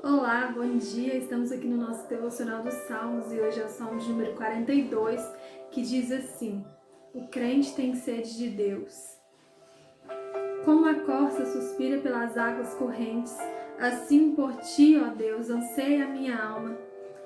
Olá, bom dia! Estamos aqui no nosso devocional dos Salmos e hoje é o Salmo de número 42, que diz assim: O crente tem sede de Deus. Como a corça suspira pelas águas correntes, assim por ti, ó Deus, anseia a minha alma.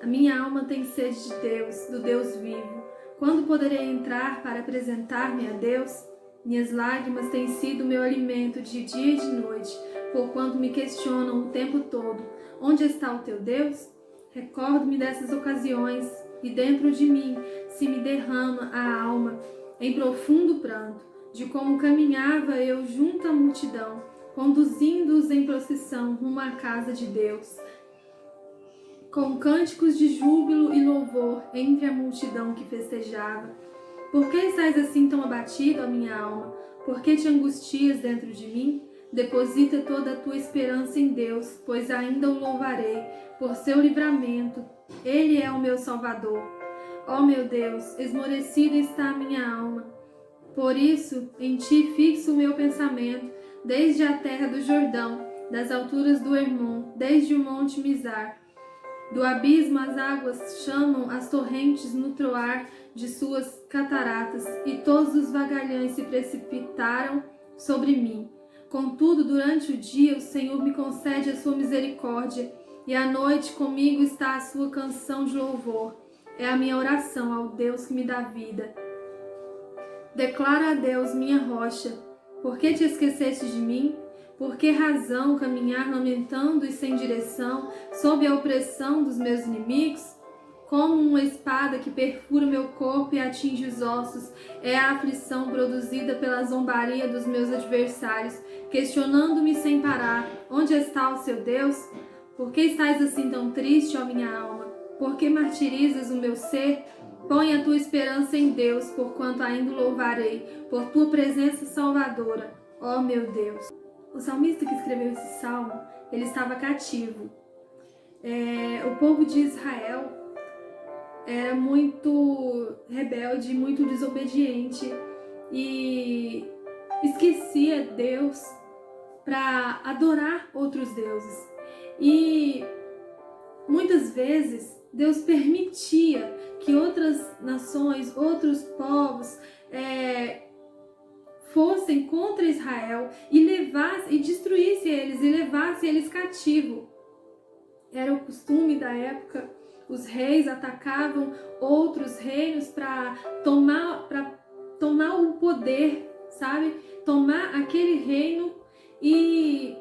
A minha alma tem sede de Deus, do Deus vivo. Quando poderei entrar para apresentar-me a Deus? Minhas lágrimas têm sido meu alimento de dia e de noite, porquanto me questionam o tempo todo: onde está o teu Deus? Recordo-me dessas ocasiões, e dentro de mim se me derrama a alma em profundo pranto, de como caminhava eu junto à multidão, conduzindo-os em procissão rumo à casa de Deus, com cânticos de júbilo e louvor entre a multidão que festejava. Por que estás assim tão abatido, ó minha alma? Por que te angustias dentro de mim? Deposita toda a tua esperança em Deus, pois ainda o louvarei por seu livramento. Ele é o meu Salvador. Ó meu Deus, esmorecida está a minha alma. Por isso, em ti fixo o meu pensamento, desde a terra do Jordão, das alturas do Hermon, desde o monte Mizar. Do abismo as águas chamam as torrentes no troar de suas cataratas, e todos os vagalhões se precipitaram sobre mim. Contudo, durante o dia o Senhor me concede a sua misericórdia, e à noite comigo está a sua canção de louvor. É a minha oração ao Deus que me dá vida. Declara a Deus, minha rocha: por que te esqueceste de mim? Por que razão caminhar lamentando e sem direção, sob a opressão dos meus inimigos? Como uma espada que perfura meu corpo e atinge os ossos, é a aflição produzida pela zombaria dos meus adversários, questionando-me sem parar: onde está o seu Deus? Por que estás assim tão triste, ó minha alma? Por que martirizas o meu ser? Põe a tua esperança em Deus, porquanto ainda o louvarei, por tua presença salvadora, ó meu Deus. O salmista que escreveu esse salmo, ele estava cativo. O povo de Israel era muito rebelde, muito desobediente e esquecia Deus para adorar outros deuses. E muitas vezes Deus permitia que outras nações, outros povos fossem contra Israel e destruísse eles e levasse eles cativo. Era o costume da época. Os reis atacavam outros reinos para tomar o poder, sabe? Tomar aquele reino e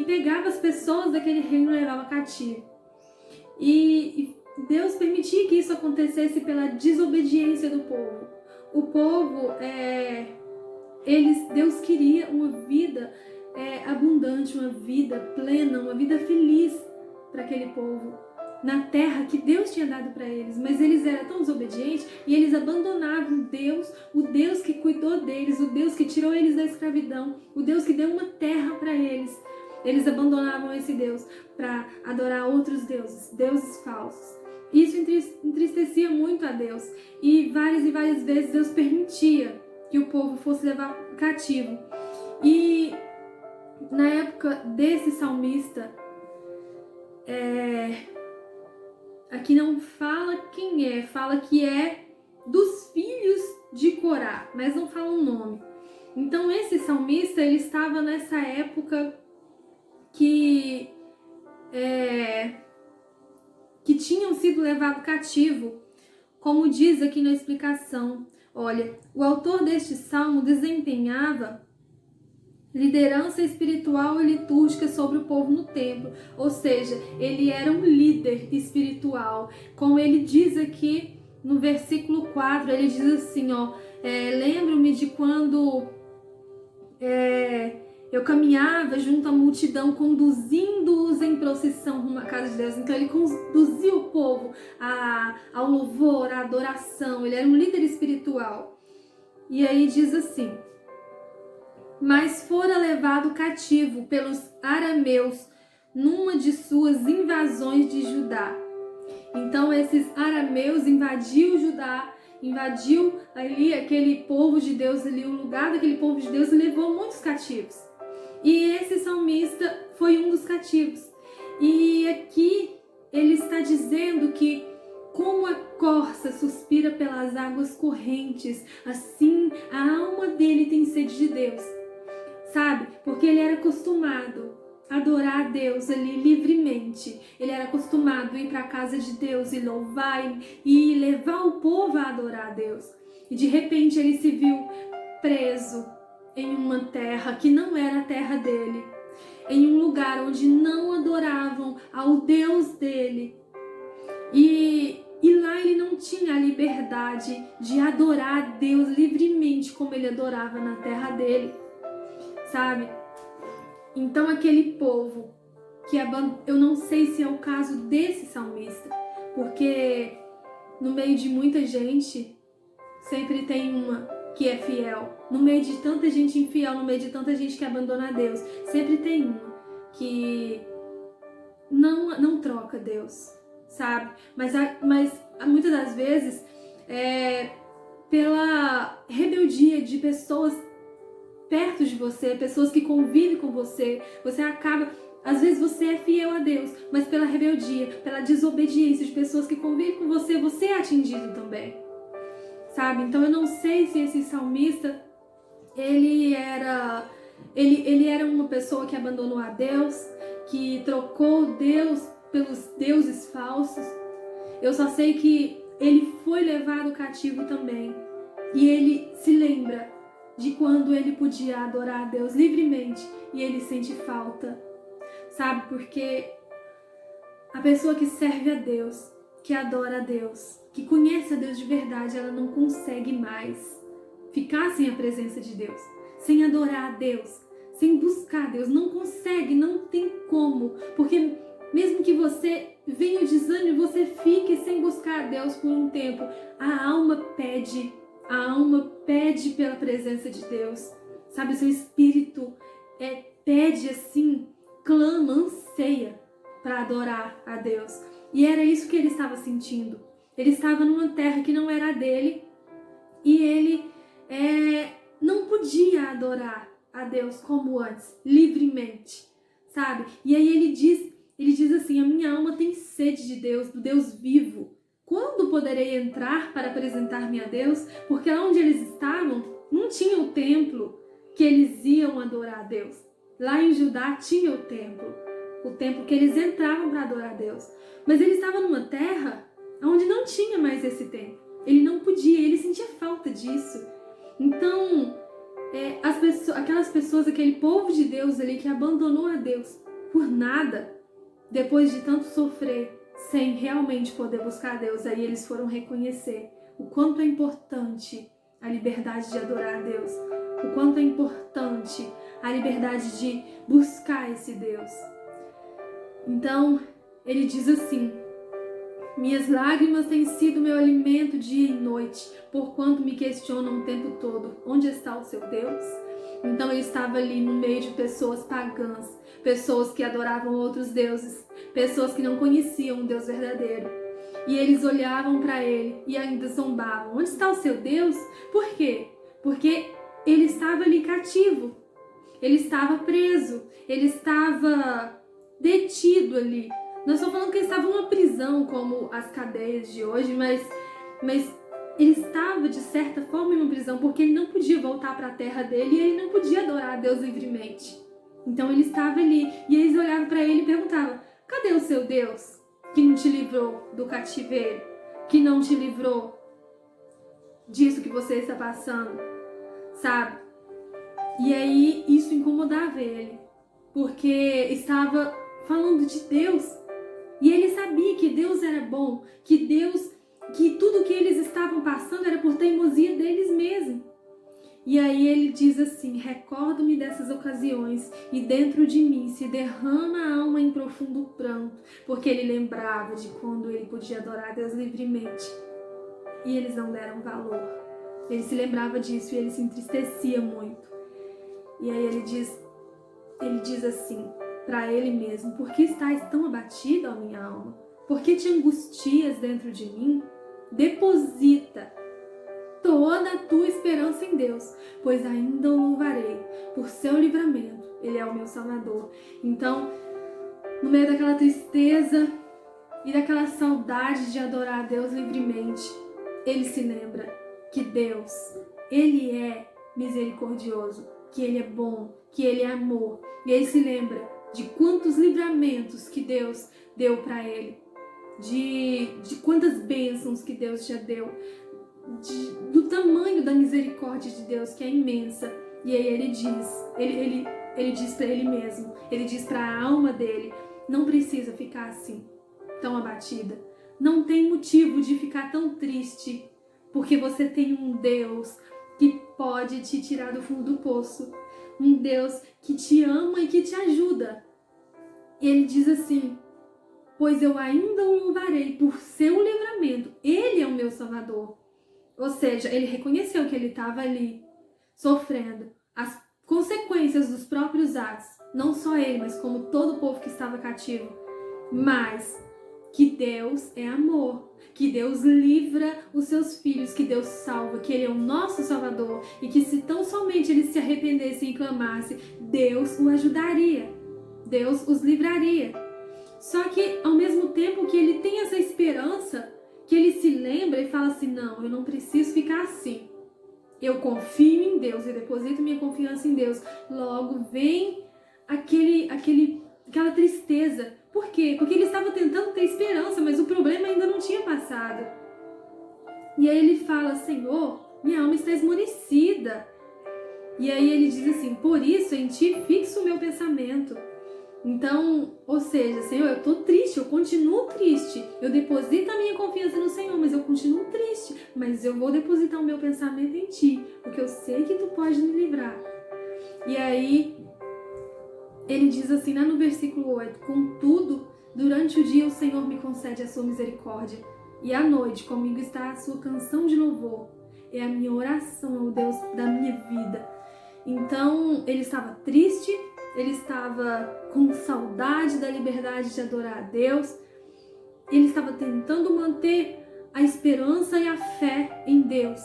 pegava as pessoas daquele reino e levava cativo. E Deus permitia que isso acontecesse pela desobediência do povo. O povo, Deus queria uma vida abundante, uma vida plena, uma vida feliz para aquele povo, na terra que Deus tinha dado para eles, mas eles eram tão desobedientes e eles abandonavam Deus, o Deus que cuidou deles, o Deus que tirou eles da escravidão, o Deus que deu uma terra para eles. Eles abandonavam esse Deus para adorar outros deuses, deuses falsos. Isso entristecia muito a Deus, e várias vezes Deus permitia que o povo fosse levado cativo. E na época desse salmista, aqui não fala quem é, fala que é dos filhos de Corá, mas não fala o nome. Então esse salmista, ele estava nessa época que tinham sido levados cativo, como diz aqui na explicação. Olha, o autor deste salmo desempenhava liderança espiritual e litúrgica sobre o povo no templo, ou seja, ele era um líder espiritual. Como ele diz aqui no versículo 4, ele diz assim, lembro-me de quando eu caminhava junto à multidão, conduzindo-os em procissão rumo à casa de Deus. Então ele conduzia o povo ao louvor, à adoração. Ele era um líder espiritual. E aí diz assim: mas fora levado cativo pelos arameus numa de suas invasões de Judá. Então esses arameus invadiu Judá, invadiu ali aquele povo de Deus, ali o lugar daquele povo de Deus, e levou muitos cativos. E esse salmista foi um dos cativos. E aqui dizendo que como a corça suspira pelas águas correntes, assim a alma dele tem sede de Deus, sabe? Porque ele era acostumado a adorar a Deus ali livremente. Ele era acostumado a ir para a casa de Deus e louvar e levar o povo a adorar a Deus. E de repente ele se viu preso em uma terra que não era a terra dele, em um lugar onde não adoravam ao Deus dele. E lá ele não tinha a liberdade de adorar a Deus livremente como ele adorava na terra dele, sabe? Então aquele povo que eu não sei se é o caso desse salmista, porque no meio de muita gente sempre tem uma que é fiel. No meio de tanta gente infiel, no meio de tanta gente que abandona Deus, sempre tem uma que não troca Deus, sabe? Mas muitas das vezes pela rebeldia de pessoas perto de você, pessoas que convivem com você, você acaba, às vezes você é fiel a Deus, mas pela rebeldia, pela desobediência de pessoas que convivem com você, você é atingido também, sabe? Então eu não sei se esse salmista, ele era uma pessoa que abandonou a Deus, que trocou Deus pelos deuses falsos. Eu só sei que ele foi levado cativo também, e ele se lembra de quando ele podia adorar a Deus livremente e ele sente falta, sabe? Porque a pessoa que serve a Deus, que adora a Deus, que conhece a Deus de verdade, ela não consegue mais ficar sem a presença de Deus, sem adorar a Deus, sem buscar a Deus. Não consegue, não tem como, porque mesmo que você venha o desânimo, você fique sem buscar a Deus por um tempo, a alma pede pela presença de Deus, sabe? O seu espírito pede assim, clama, anseia para adorar a Deus. E era isso que ele estava sentindo. Ele estava numa terra que não era dele e ele não podia adorar a Deus como antes, livremente, sabe? E aí ele diz assim: a minha alma tem sede de Deus, do Deus vivo. Quando poderei entrar para apresentar-me a Deus? Porque lá onde eles estavam, não tinha o templo que eles iam adorar a Deus. Lá em Judá tinha o templo que eles entravam para adorar a Deus. Mas ele estava numa terra onde não tinha mais esse templo. Ele não podia, ele sentia falta disso. Então, aquelas pessoas, aquele povo de Deus ali que abandonou a Deus por nada, depois de tanto sofrer, sem realmente poder buscar a Deus, aí eles foram reconhecer o quanto é importante a liberdade de adorar a Deus, o quanto é importante a liberdade de buscar esse Deus. Então, ele diz assim: minhas lágrimas têm sido meu alimento dia e noite, porquanto me questionam o tempo todo, onde está o seu Deus? Então ele estava ali no meio de pessoas pagãs, pessoas que adoravam outros deuses, pessoas que não conheciam o Deus verdadeiro. E eles olhavam para ele e ainda zombavam. Onde está o seu Deus? Por quê? Porque ele estava ali cativo, ele estava preso, ele estava detido ali. Não estou falando que ele estava numa prisão como as cadeias de hoje, mas ele estava, de certa forma, em uma prisão, porque ele não podia voltar para a terra dele e ele não podia adorar a Deus livremente. Então ele estava ali e eles olhavam para ele e perguntavam: cadê o seu Deus que não te livrou do cativeiro, que não te livrou disso que você está passando, sabe? E aí isso incomodava ele, porque estava falando de Deus e ele sabia que Deus era bom, que tudo que eles estavam passando era por teimosia deles mesmos. E aí ele diz assim: recordo-me dessas ocasiões e dentro de mim se derrama a alma em profundo pranto, porque ele lembrava de quando ele podia adorar a Deus livremente e eles não deram valor. Ele se lembrava disso e ele se entristecia muito. E aí ele diz assim para ele mesmo: por que estás tão abatido, ó minha alma? Por que te angustias dentro de mim? Deposita toda a tua esperança em Deus, pois ainda o louvarei por seu livramento. Ele é o meu Salvador. Então, no meio daquela tristeza, e daquela saudade de adorar a Deus livremente, ele se lembra que Deus, ele é misericordioso, que ele é bom, que ele é amor. E ele se lembra de quantos livramentos que Deus deu para ele, de quantas bênçãos que Deus já deu, do tamanho da misericórdia de Deus, que é imensa. E aí ele diz para ele mesmo, ele diz para a alma dele: não precisa ficar assim, tão abatida. Não tem motivo de ficar tão triste, porque você tem um Deus que pode te tirar do fundo do poço. Um Deus que te ama e que te ajuda. E ele diz assim: pois eu ainda o louvarei por seu livramento. Ele é o meu Salvador. Ou seja, ele reconheceu que ele estava ali, sofrendo as consequências dos próprios atos. Não só ele, mas como todo o povo que estava cativo. Mas que Deus é amor, que Deus livra os seus filhos, que Deus salva, que Ele é o nosso Salvador e que se tão somente eles se arrependessem e clamassem, Deus o ajudaria, Deus os livraria. Só que ao mesmo tempo que ele tem essa esperança, que ele se lembra e fala assim: não, eu não preciso ficar assim. Eu confio em Deus, eu deposito minha confiança em Deus. Logo vem aquela tristeza. Por quê? Porque ele estava tentando ter esperança, mas o problema ainda não tinha passado. E aí ele fala: Senhor, minha alma está esmorecida. E aí ele diz assim: por isso em ti fixo o meu pensamento. Então, ou seja, Senhor, eu estou triste, eu continuo triste. Eu deposito a minha confiança no Senhor, mas eu continuo triste. Mas eu vou depositar o meu pensamento em ti, porque eu sei que tu pode me livrar. E aí ele diz assim, lá no versículo 8: contudo, durante o dia o Senhor me concede a sua misericórdia, e à noite comigo está a sua canção de louvor. É a minha oração ao Deus da minha vida. Então, ele estava triste, ele estava com saudade da liberdade de adorar a Deus, ele estava tentando manter a esperança e a fé em Deus,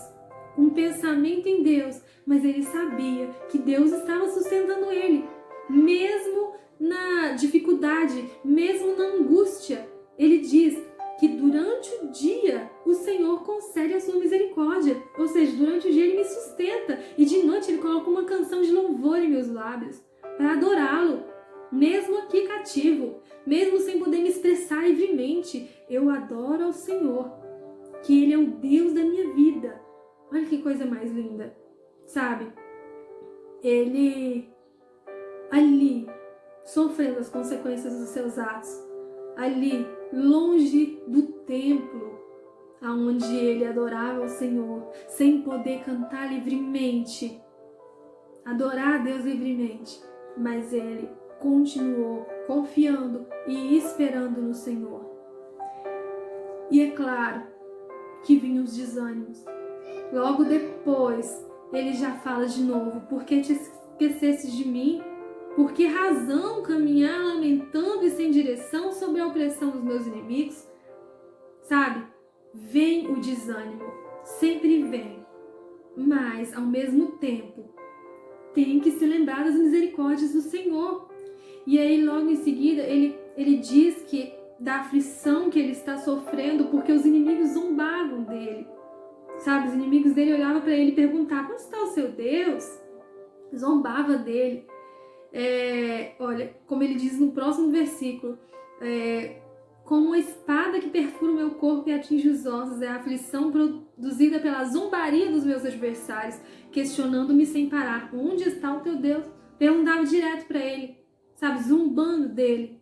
um pensamento em Deus, mas ele sabia que Deus estava sustentando ele. Mesmo na dificuldade, mesmo na angústia, ele diz que durante o dia o Senhor concede a sua misericórdia. Ou seja, durante o dia ele me sustenta e de noite ele coloca uma canção de louvor em meus lábios para adorá-lo. Mesmo aqui cativo, mesmo sem poder me expressar livremente, eu adoro ao Senhor, que Ele é o Deus da minha vida. Olha que coisa mais linda, sabe? Ele ali, sofrendo as consequências dos seus atos, ali, longe do templo, aonde ele adorava o Senhor, sem poder cantar livremente, adorar a Deus livremente, mas ele continuou confiando e esperando no Senhor. E é claro que vinham os desânimos. Logo depois, ele já fala de novo: por que te esquecestes de mim? Por que razão caminhar lamentando e sem direção sob a opressão dos meus inimigos? Sabe, vem o desânimo, sempre vem, mas ao mesmo tempo tem que se lembrar das misericórdias do Senhor. E aí logo em seguida ele diz que da aflição que ele está sofrendo porque os inimigos zombavam dele. Sabe, os inimigos dele olhavam para ele e perguntavam: onde está o seu Deus? Zombava dele. Olha, como ele diz no próximo versículo, como uma espada que perfura o meu corpo e atinge os ossos, é a aflição produzida pela zombaria dos meus adversários, questionando-me sem parar: onde está o teu Deus? Perguntava direto para ele, sabe, zombando dele.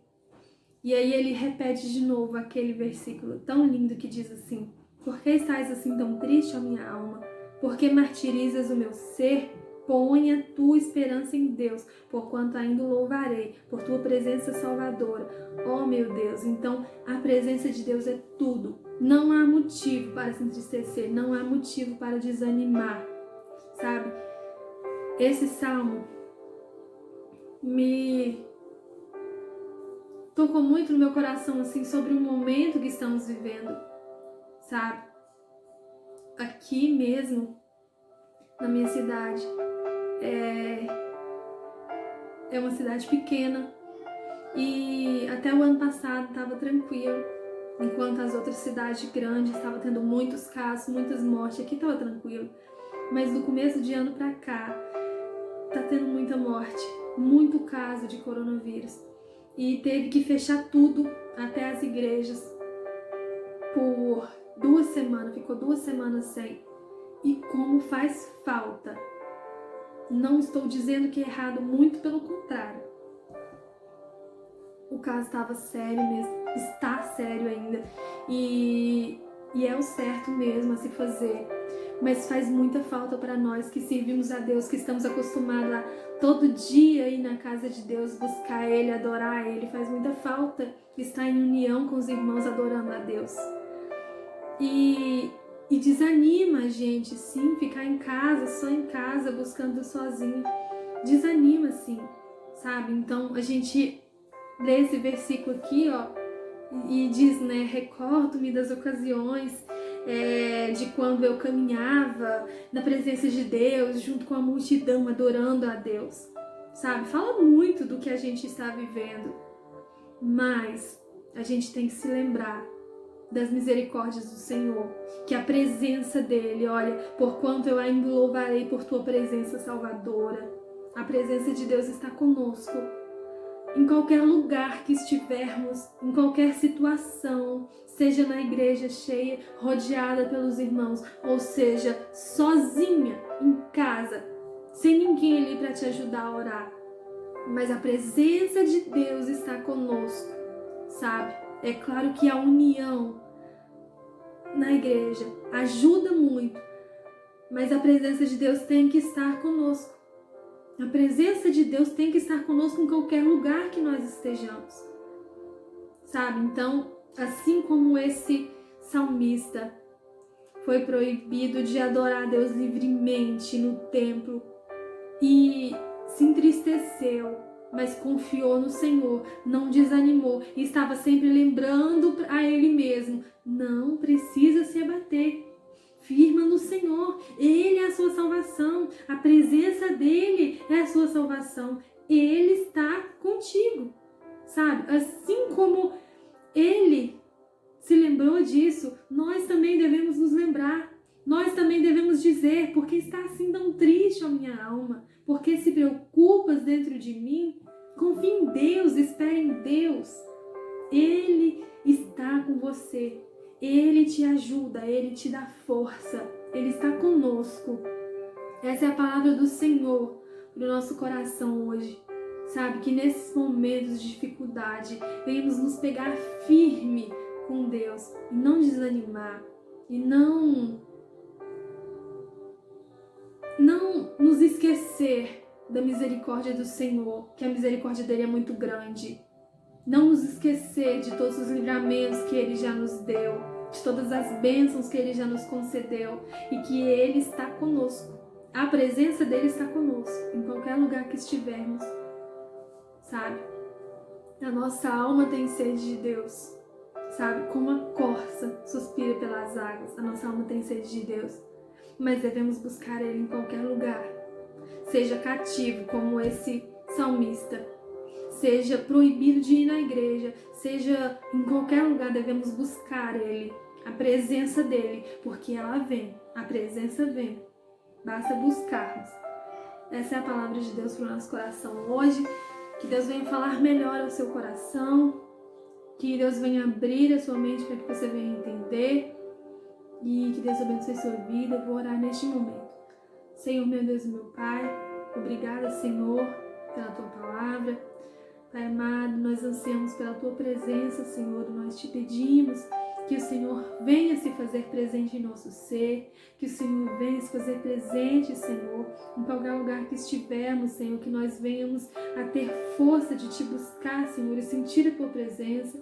E aí ele repete de novo aquele versículo tão lindo que diz assim: por que estás assim tão triste, ó minha alma? Por que martirizas o meu ser? Põe a tua esperança em Deus, porquanto ainda o louvarei, por tua presença salvadora. Oh meu Deus, então a presença de Deus é tudo. Não há motivo para se entristecer, não há motivo para desanimar, sabe? Esse salmo me tocou muito no meu coração, assim, sobre o momento que estamos vivendo, sabe? Aqui mesmo, na minha cidade, é uma cidade pequena e até o ano passado estava tranquilo, Enquanto as outras cidades grandes estavam tendo muitos casos, muitas mortes, aqui estava tranquilo. Mas do começo de ano para cá, tá tendo muita morte, muito caso de coronavírus. E teve que fechar tudo, até as igrejas, por 2 semanas, ficou 2 semanas sem. E como faz falta. Não estou dizendo que é errado, muito pelo contrário. O caso estava sério mesmo, está sério ainda. E é o certo mesmo a se fazer. Mas faz muita falta para nós que servimos a Deus, que estamos acostumados a todo dia ir na casa de Deus, buscar Ele, adorar Ele. Faz muita falta estar em união com os irmãos adorando a Deus. E desanima a gente, sim, ficar em casa, só em casa, buscando sozinho. Desanima, sim, sabe? Então a gente lê esse versículo aqui, ó, e diz, né, recordo-me das ocasiões de quando eu caminhava na presença de Deus, junto com a multidão, adorando a Deus, sabe? Fala muito do que a gente está vivendo, mas a gente tem que se lembrar das misericórdias do Senhor, que a presença dele, olha, porquanto eu ainda louvarei por tua presença salvadora. A presença de Deus está conosco. Em qualquer lugar que estivermos, em qualquer situação, seja na igreja cheia, rodeada pelos irmãos, ou seja, sozinha, em casa, sem ninguém ali para te ajudar a orar. Mas a presença de Deus está conosco, sabe? É claro que a união na igreja ajuda muito, mas a presença de Deus tem que estar conosco. A presença de Deus tem que estar conosco em qualquer lugar que nós estejamos, sabe? Então, assim como esse salmista foi proibido de adorar a Deus livremente no templo e se entristeceu, mas confiou no Senhor, não desanimou e estava sempre lembrando a Ele mesmo, não precisa se abater. Firma no Senhor, Ele é a sua salvação, a presença dEle é a sua salvação, Ele está contigo, sabe? Assim como Ele se lembrou disso, nós também devemos nos lembrar, nós também devemos dizer, porque está assim tão triste a minha alma, porque se preocupas dentro de mim, confie em Deus, espere em Deus, Ele está com você. Ele te ajuda, Ele te dá força, Ele está conosco. Essa é a palavra do Senhor para o nosso coração hoje. Sabe, que nesses momentos de dificuldade, venhamos nos pegar firme com Deus e não desanimar, e não nos esquecer da misericórdia do Senhor, que a misericórdia dele é muito grande. Não nos esquecer de todos os livramentos que Ele já nos deu, de todas as bênçãos que Ele já nos concedeu e que Ele está conosco. A presença dele está conosco, em qualquer lugar que estivermos, sabe? A nossa alma tem sede de Deus, sabe? Como a corça suspira pelas águas, a nossa alma tem sede de Deus. Mas devemos buscar Ele em qualquer lugar, seja cativo, como esse salmista, seja proibido de ir na igreja, seja em qualquer lugar, devemos buscar Ele, a presença dEle, porque ela vem, a presença vem, basta buscarmos. Essa é a palavra de Deus para o nosso coração hoje, que Deus venha falar melhor ao seu coração, que Deus venha abrir a sua mente para que você venha entender, e que Deus abençoe a sua vida. Eu vou orar neste momento. Senhor, meu Deus e meu Pai, obrigada, Senhor, pela Tua palavra. Pai amado, nós ansiamos pela Tua presença, Senhor, nós te pedimos que o Senhor venha se fazer presente em nosso ser, que o Senhor venha se fazer presente, Senhor, em qualquer lugar que estivermos, Senhor, que nós venhamos a ter força de Te buscar, Senhor, e sentir a Tua presença.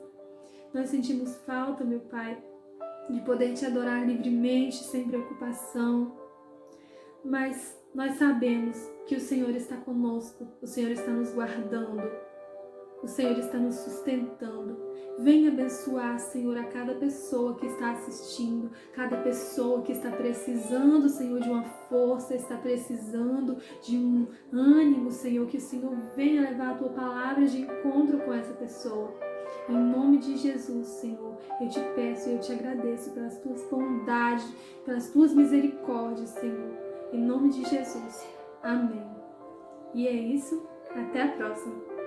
Nós sentimos falta, meu Pai, de poder Te adorar livremente, sem preocupação, mas nós sabemos que o Senhor está conosco, o Senhor está nos guardando, o Senhor está nos sustentando. Venha abençoar, Senhor, a cada pessoa que está assistindo, cada pessoa que está precisando, Senhor, de uma força, está precisando de um ânimo, Senhor, que o Senhor venha levar a Tua palavra de encontro com essa pessoa. Em nome de Jesus, Senhor, eu te peço e eu te agradeço pelas tuas bondades, pelas tuas misericórdias, Senhor. Em nome de Jesus. Amém. E é isso. Até a próxima.